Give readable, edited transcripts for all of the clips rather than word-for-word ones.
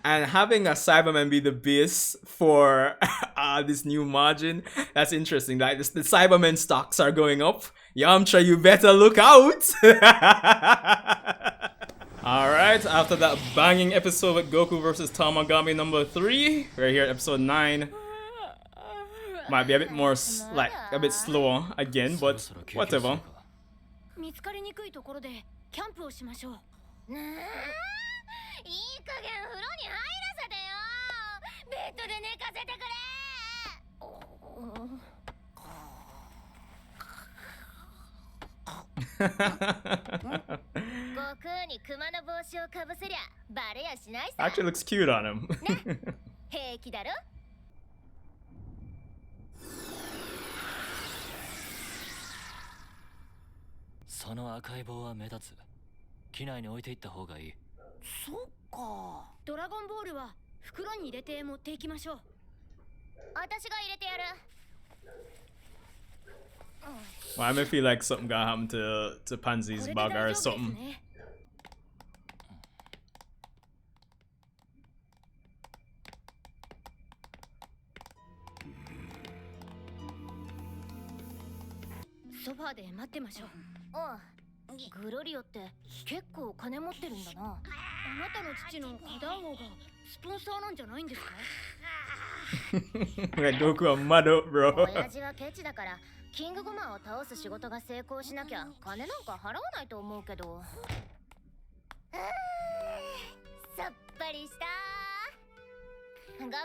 And having a Cyberman be the base for this new margin, that's interesting. Like the Cyberman stocks are going up. Yamcha, you better look out. Alright, after that banging episode with Goku versus Tamagami number 3, we're here at episode 9. Might be a bit more, like, a bit slower again, but whatever. 見つかりにくいところでキャンプをしましょう。なあ、いい加減風呂に入らせてよ。ベッドで寝かせてくれ。悟空に熊の帽子をかぶせりゃバレやしないさ。Actually looks cute on him. 平気だろ。その赤い棒は目立つ。機内に置いていった方がいい。そっか。ドラゴンボールは袋に入れて持っていきましょう。私が入れてやる。Well, I may feel like something gonna happen to Pansy's bug or something. Sofa で待ってましょう。ああ、グロリオって結構金持ってるんだな。あなたの父の火団王がスポンサーなんじゃないんですか？Goku a mud up, bro. 親父はケチだからキングゴマを倒す仕事が成功しなきゃ金なんか払わないと思うけど。さっぱりした。ゴク、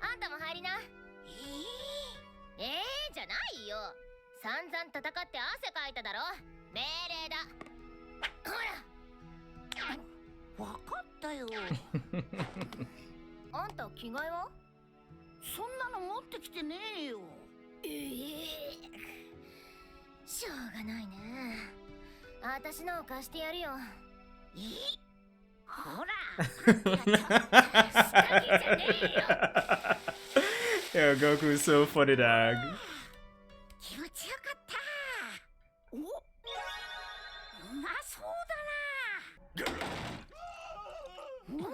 あんたも入りな。じゃないよ。散々戦って汗かいただろ。命令だ。ほら。わかったよ。あんた着替えは？そんなの持ってきてねえよ。しょうがないね。私のを貸してやるよ。ほら。下着じゃねえよ。Yo, Goku's so funny, dog. 気持ちよかった。お、うまそうだな。なんだ。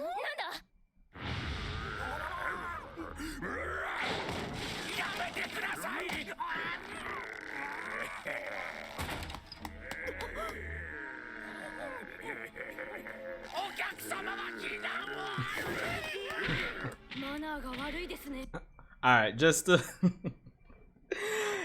やめてください。お客様は避難を。マナーが悪いですね。Alright, just to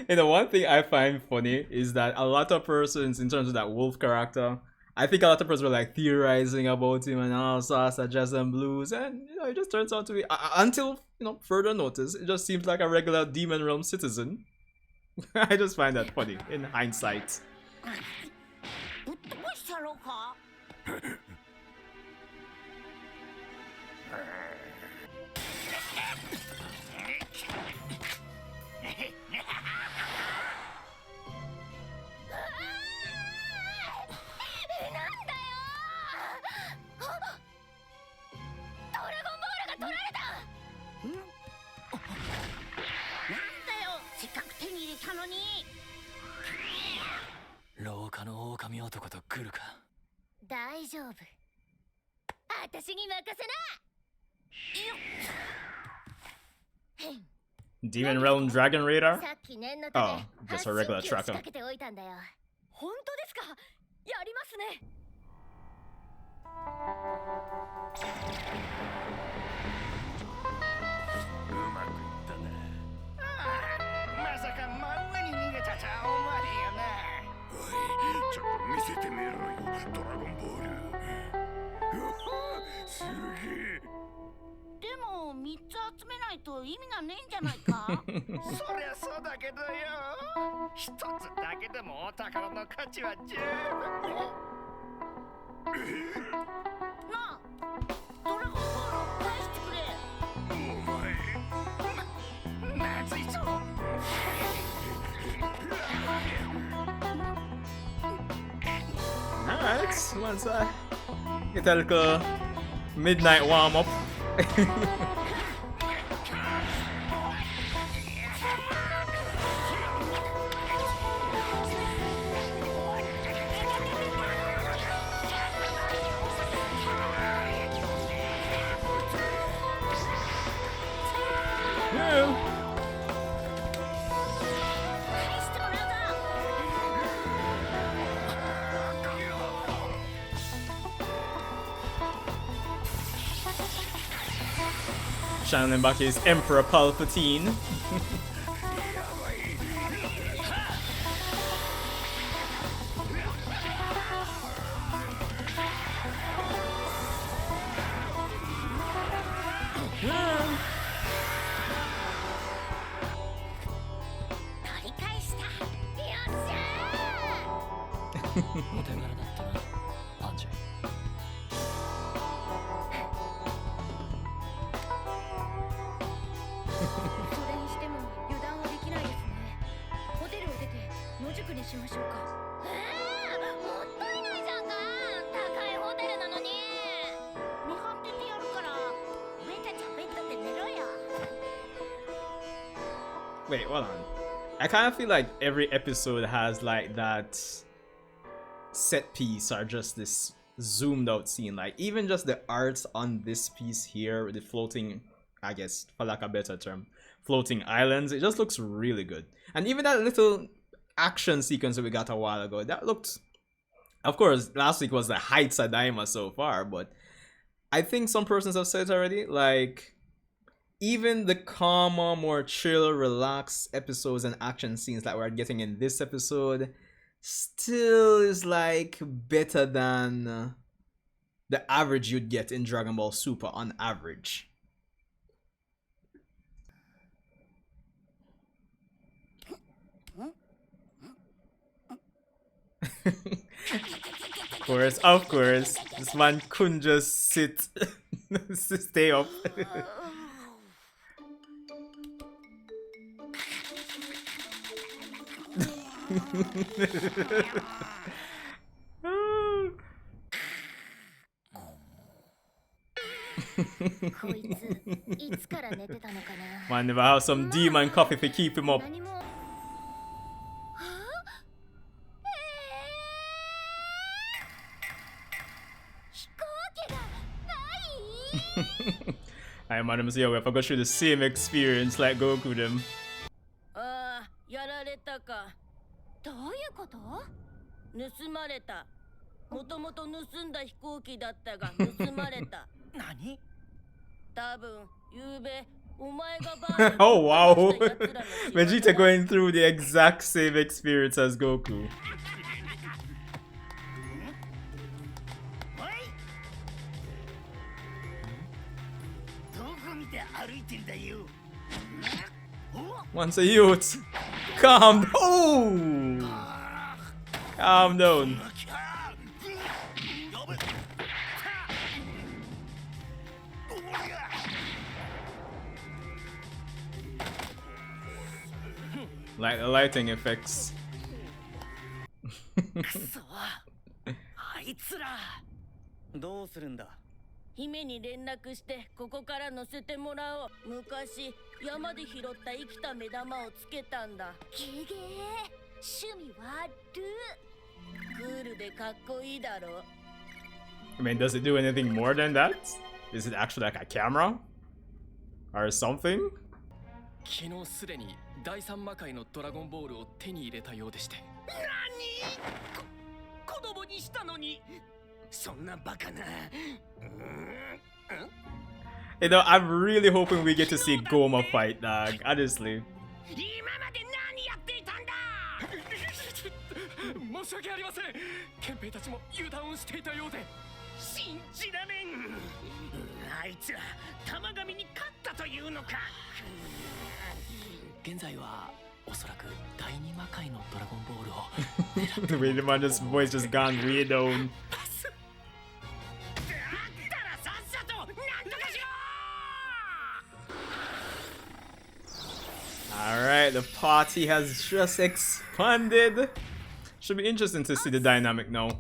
one thing I find funny is that a lot of persons, in terms of that wolf character, I think a lot of persons were like theorizing about him and all sorts of jazz and blues, and it just turns out to be, until further notice, it just seems like a regular Demon Realm citizen. I just find that funny in hindsight. Demon Realm Dragon Radar? Oh, just a regular tracker. 本当ですか？やりますね。うまくいったな。まさか真上に逃げたとは思わねえよな。おい、ちょっと見せてみろよ、ドラゴンボール。すげえ。でも3つ集めないと意味がねえんじゃないか。そりゃそうだけどよ。一つだけでもお宝の価値は十分。なあ、ドラゴンボールを返してくれ。お前、まずいぞ。Alright, once I get a little midnight warm up. channeling back his Emperor Palpatine. Wait, hold on. I kind of feel like every episode has like that set piece or just this zoomed out scene. Like even just the art on this piece here with the floating, I guess for lack of a better term, floating islands, it just looks really good. And even that little action sequence that we got a while ago, that looked, of course, last week was the heights of Daima so far, but I think some persons have said it already, like even the calmer, more chill, relaxed episodes and action scenes that we're getting in this episode still is like better than the average you'd get in Dragon Ball Super on average. Of course, this man couldn't just sit, stay up. Man, if I have some demon coffee to keep him up. Alright, madam, so yeah, we have to go through the same experience like Goku them. やられたか。どういうこと？盗まれた。もともと盗んだ飛行機だったが盗まれた。何？多分ゆうべお前がバー Oh wow! Vegeta going through the exact same experience as Goku. どこ見て歩いてんだよ。 Once a youth, calm down. Calm down. Like the lighting effects. くそ、あいつら。どうするんだ。姫に連絡してここから乗せてもらおう。昔山で拾った生きた目玉をつけたんだ。ゲゲー、趣味悪。クールでかっこいいだろ。I mean, does it do anything more than that? Is it actually like a camera? Or something? 昨日すでに第三魔界のドラゴンボールを手に入れたようでして。子供にしたのに。そんなバカな。You know, I'm really hoping we get to see Goma fight, dog. Honestly. 今まで何やっていたんだ。申し訳ありません。憲兵たちも油断をしていたようで。信じられん。あいつら玉神に勝ったというのか。現在はおそらく第二魔界のドラゴンボールを The way the man's voice just gone way down. Alright, the party has just expanded. Should be interesting to see the dynamic now.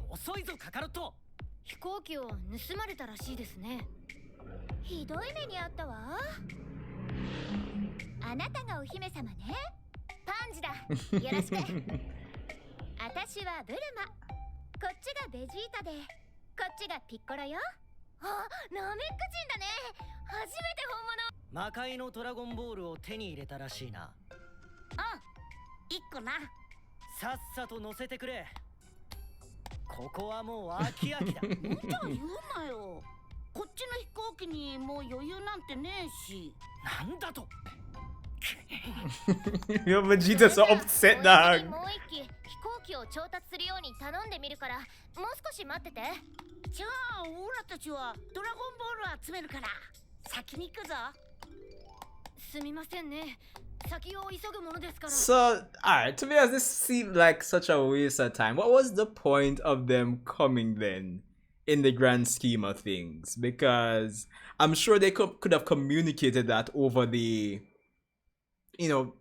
飛行機を盗まれたらしいですね。ひどい目にあったわ。あなたがお姫様ね。パンジだ。よろしく。私はブルマ。こっちがベジータで、こっちがピッコロよ。あ、ナメック人だね。初めて本物。魔界のドラゴンボールを手に入れたらしいな。あ、一個な。さっさと乗せてくれ。ここはもう飽き飽きだ。無茶言うなよ。こっちの飛行時にもう余裕なんてねえし。なんだと。 Yo, Vegeta's so upset, dog. もう一機飛行機を調達するように頼んでみるから、もう少し待ってて。じゃあオラたちはドラゴンボール集めるから先に行くぞ。すみませんね。先を急ぐものですから。 So, alright, to be honest, this seemed like such a waste of time. What was the point of them coming then, in the grand scheme of things? Because I'm sure they could have communicated that over the, you know,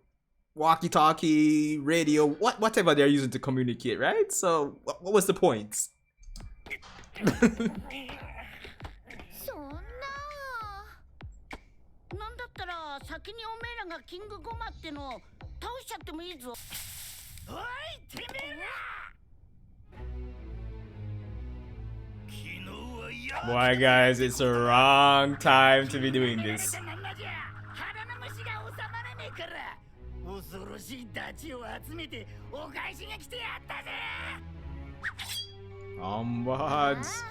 walkie-talkie, radio, whatever they're using to communicate, right? So, what was the point? そんな。なんだったら先におめえらがキングゴマっての倒しちゃってもいいぞ。おいてめえら Boy, guys, it's the wrong time to be doing this. なんだじゃ腹の虫が収まらねえから恐ろしいダチを集めてお返しが来てやったぜ Ombuds.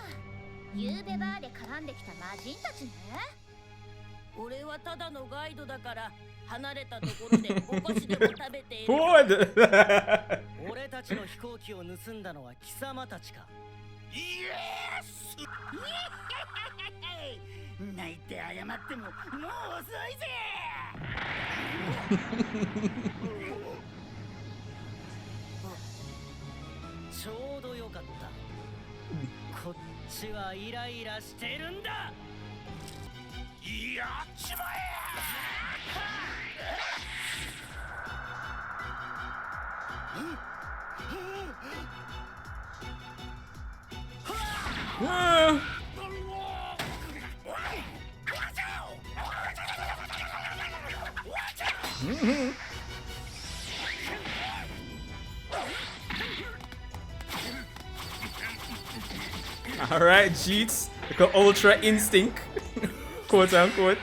ゆうべバーで絡んできた魔人たちね。俺はただのガイドだから離れたところでお菓子でも食べている。What? 俺たちの飛行機を盗んだのは貴様たちか。イエスイエーイ泣いて謝ってももう遅いぜちょうどよかった。こっちはイライラしてるんだ。やっちまAlright, Jeets. Like an ultra instinct. Quote unquote.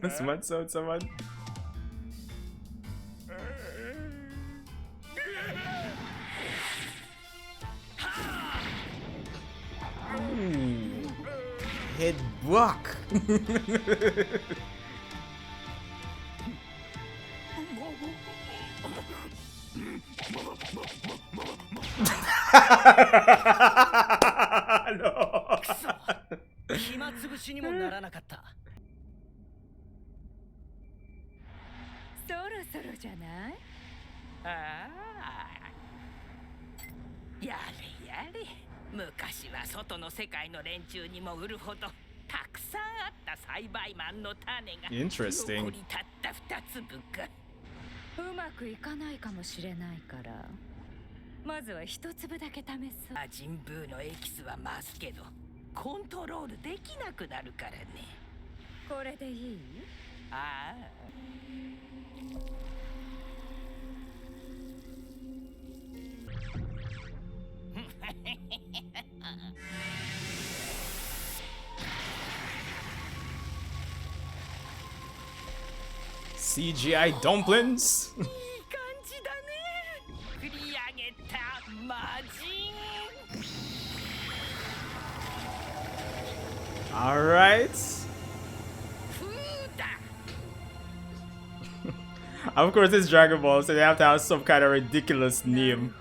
Someone sound someone. Ooh. Head block. No. 暇つぶしにもならなかった。そろそろじゃない？ああ、やれやれ、昔は外の世界の連中にも売るほどたくさんあった栽培マンの種が Interesting. 残りたった2粒か。うまくいかないかもしれないから、まずは一粒だけ試そう。魔人ブーのエキスは増すけどコントロールできなくなるからね。これでいい？ああ。CGI dumplings. いい感じだね。繰り上げた魔人。Alright. ふうだ。Of course, it's Dragon Ball, so they have to have some kind of ridiculous name.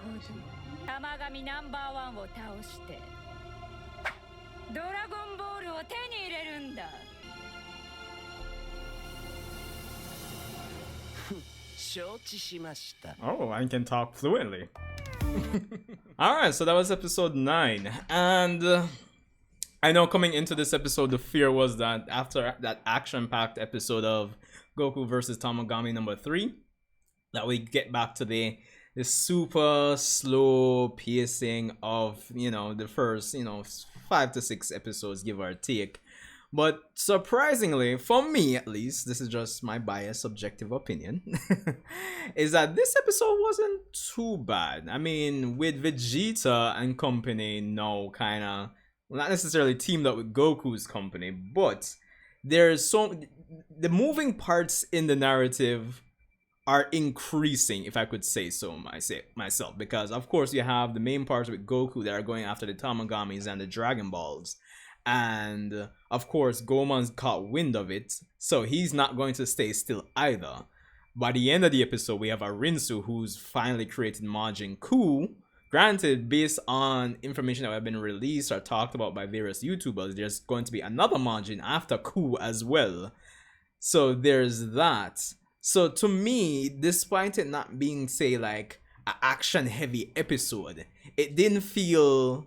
玉神ナンバーワンを倒してドラゴンボールを手に入れるんだ。承知しました。 Oh, I can talk fluently. Alright, so that was episode 9. And I know coming into this episode, the fear was that after that action-packed episode of Goku versus Tamagami number 3, that we get back to the super slow pacing of, you know, the first, 5 to 6 episodes, give or take. But surprisingly, for me at least, this is just my biased subjective opinion, is that this episode wasn't too bad. I mean, with Vegeta and company now kind of, not necessarily teamed up with Goku's company, but there's the moving parts in the narrative are increasing, if I could say so myself, because of course you have the main parts with Goku that are going after the Tamagamis and the Dragon Balls, and of course Goman's caught wind of it, so he's not going to stay still either. By the end of the episode, we have Arinsu, who's finally created Majin Kuu. Granted, based on information that have been released or talked about by various YouTubers, there's going to be another Majin after Kuu as well. So there's that. So to me, despite it not being, say, like an action-heavy episode, it didn't feel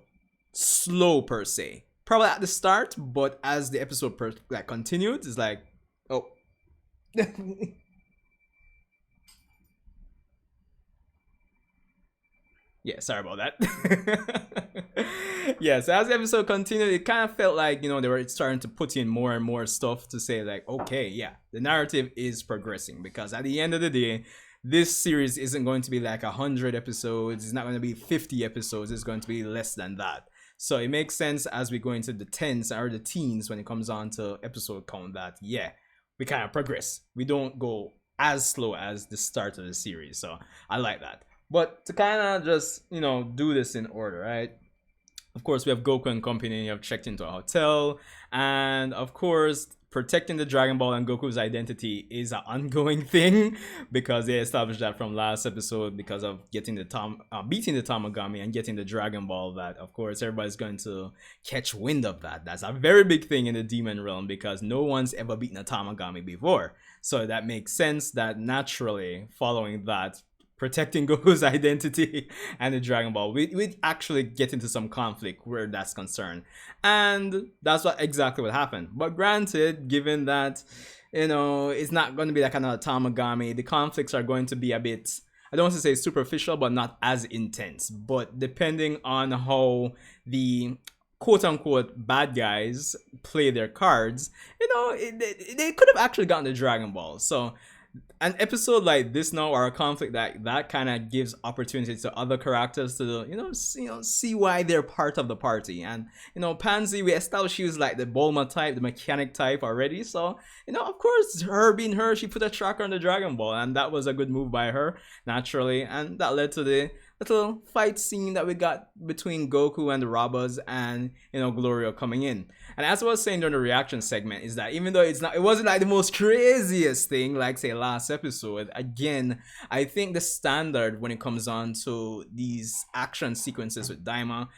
slow per se. Probably at the start, but as the episode continued, it's like, oh. Yeah, sorry about that. Yeah, so as the episode continued, it kind of felt like, you know, they were starting to put in more and more stuff to say like, okay, yeah, the narrative is progressing, because at the end of the day, this series isn't going to be like 100 episodes. It's not going to be 50 episodes. It's going to be less than that. So it makes sense as we go into the tens or the teens when it comes on to episode count that, yeah, we kind of progress. We don't go as slow as the start of the series. So I like that. But to kind of just, you know, do this in order, right? Of course, we have Goku and company have checked into a hotel. And of course, protecting the Dragon Ball and Goku's identity is an ongoing thing, because they established that from last episode because of getting the beating the Tamagami and getting the Dragon Ball. That, of course, everybody's going to catch wind of that. That's a very big thing in the demon realm, because no one's ever beaten a Tamagami before. So that makes sense that naturally, following that, protecting Goku's identity and the Dragon Ball, we actually get into some conflict where that's concerned, and that's exactly what happened. But granted, given that, you know, it's not going to be like another Tamagami, the conflicts are going to be a bit, I don't want to say superficial, but not as intense. But depending on how the quote-unquote bad guys play their cards, you know, they could have actually gotten the Dragon Ball. So an episode like this now, or a conflict that kind of gives opportunities to other characters to, you know, see why they're part of the party. And, you know, Pansy, we established she was like the Bulma type, the mechanic type already. So, you know, of course, her being her, she put a tracker on the Dragon Ball, and that was a good move by her, naturally. And that led to the little fight scene that we got between Goku and the robbers, and, you know, Gloria coming in. And as I was saying during the reaction segment, is that even though it wasn't like the most craziest thing, like say last episode, again, I think the standard when it comes on to these action sequences with Daima,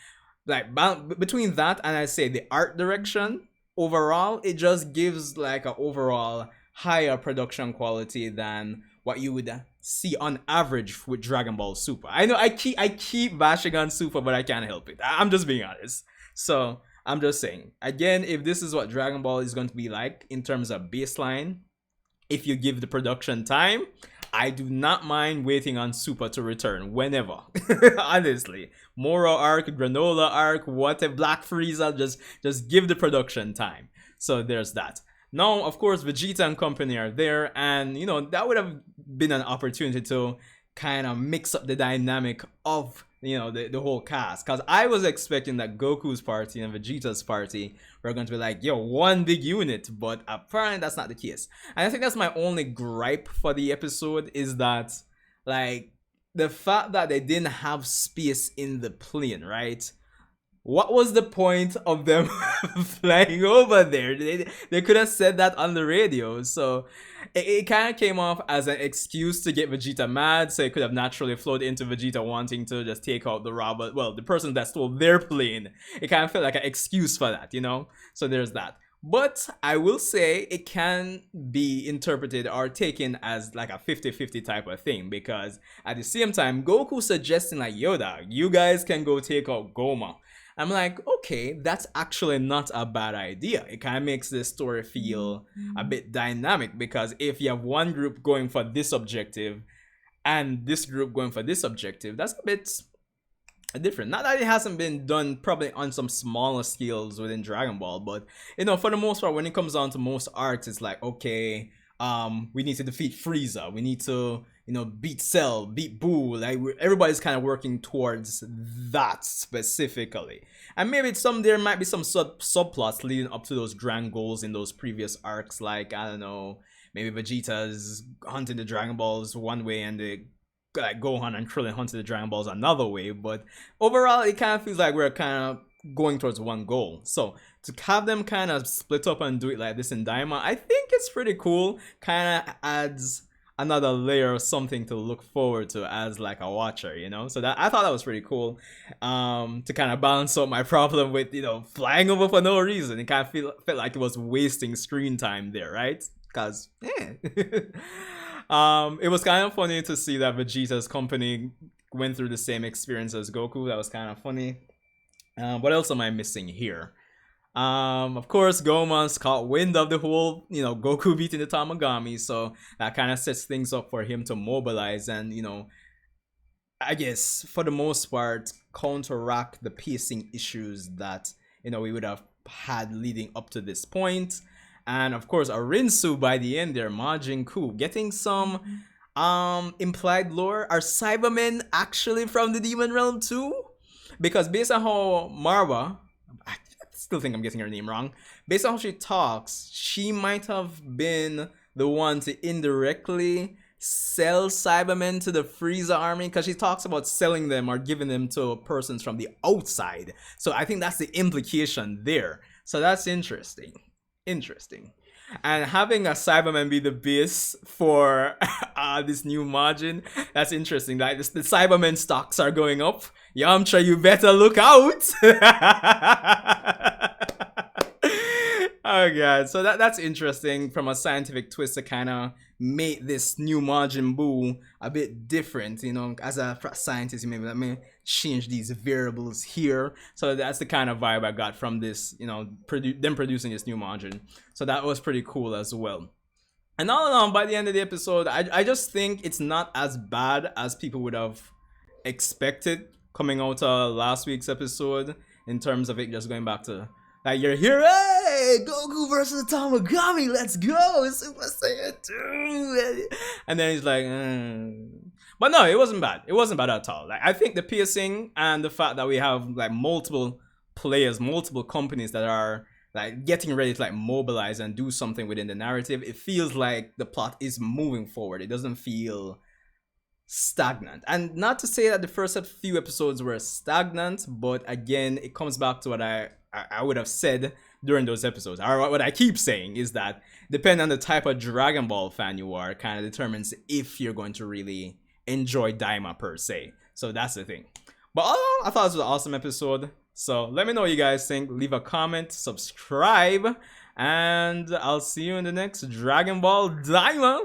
like between that and I say the art direction, overall, it just gives like an overall higher production quality than what you would see on average with Dragon Ball Super. I know I keep bashing on Super, but I can't help it. I'm just being honest. So I'm just saying, again, if this is what Dragon Ball is going to be like in terms of baseline, if you give the production time, I do not mind waiting on Super to return whenever. Honestly, Moro arc, Granola arc, whatever, Black Frieza, just give the production time. So there's that. Now, of course, Vegeta and company are there, and, you know, that would have been an opportunity to kind of mix up the dynamic of, you know, the whole cast. Because I was expecting that Goku's party and Vegeta's party were going to be like, yo, one big unit, but apparently that's not the case. And I think that's my only gripe for the episode, is that, like, the fact that they didn't have space in the plane, right? What was the point of them flying over there? They could have said that on the radio. So it kind of came off as an excuse to get Vegeta mad. So it could have naturally flowed into Vegeta wanting to just take out the robber, well, the person that stole their plane. It kind of felt like an excuse for that, you know? So there's that. But I will say it can be interpreted or taken as like a 50-50 type of thing, because at the same time, Goku suggesting like, yo, dog, you guys can go take out Goma. I'm like, okay, that's actually not a bad idea. It kind of makes the story feel a bit dynamic, because if you have one group going for this objective and this group going for this objective, that's a bit different. Not that it hasn't been done probably on some smaller scales within Dragon Ball, but, you know, for the most part, when it comes down to most arcs, it's like, okay, we need to defeat Frieza. We need to, you know, beat Cell, beat Buu. Like everybody's kind of working towards that specifically. And maybe there might be some subplots leading up to those grand goals in those previous arcs. Like, I don't know, maybe Vegeta's hunting the Dragon Balls one way and the like Gohan and Krillin hunting the Dragon Balls another way. But overall, it kind of feels like we're kind of going towards one goal. So to have them kind of split up and do it like this in Daima, I think it's pretty cool. Kind of adds another layer of something to look forward to as like a watcher, you know. So that I thought that was pretty cool, to kind of balance out my problem with, you know, flying over for no reason. It kind of felt like it was wasting screen time there, right? Because it was kind of funny to see that Vegeta's company went through the same experience as Goku. That was kind of funny. What else am I missing here? Of course, Goman's caught wind of the whole, you know, Goku beating the Tamagami, so that kind of sets things up for him to mobilize and, you know, I guess for the most part counteract the pacing issues that, you know, we would have had leading up to this point. And of course, Arinsu by the end there, Majin Kuu, getting some implied lore. Are Cybermen actually from the Demon Realm too? Because based on how Marwa, I still think I'm getting her name wrong, based on how she talks, she might have been the one to indirectly sell Cybermen to the Frieza army, because she talks about selling them or giving them to persons from the outside. So I think that's the implication there. So that's interesting. And having a Cyberman be the base for this new Majin, that's interesting. Like the Cyberman stocks are going up. Yamcha, you better look out. Oh god, so that's interesting from a scientific twist to kind of make this new Majin Buu a bit different. You know, as a scientist, you maybe let me change these variables here. So that's the kind of vibe I got from this, you know, them producing this new Majin. So that was pretty cool as well. And all in all, by the end of the episode, I just think it's not as bad as people would have expected coming out of last week's episode, in terms of it just going back to like, you're here, hey, Goku versus Tamagami, let's go, Super Saiyan 2. And then he's like, But no, it wasn't bad. It wasn't bad at all. Like, I think the pacing and the fact that we have like multiple players, multiple companies that are like getting ready to like mobilize and do something within the narrative, it feels like the plot is moving forward. It doesn't feel stagnant. And not to say that the first few episodes were stagnant, but again, it comes back to what I would have said during those episodes, or what I keep saying is that depending on the type of Dragon Ball fan you are, kind of determines if you're going to really enjoy Daima per se. So that's the thing. But all in all, I thought this was an awesome episode. So let me know what you guys think. Leave a comment, subscribe, and I'll see you in the next Dragon Ball Daima.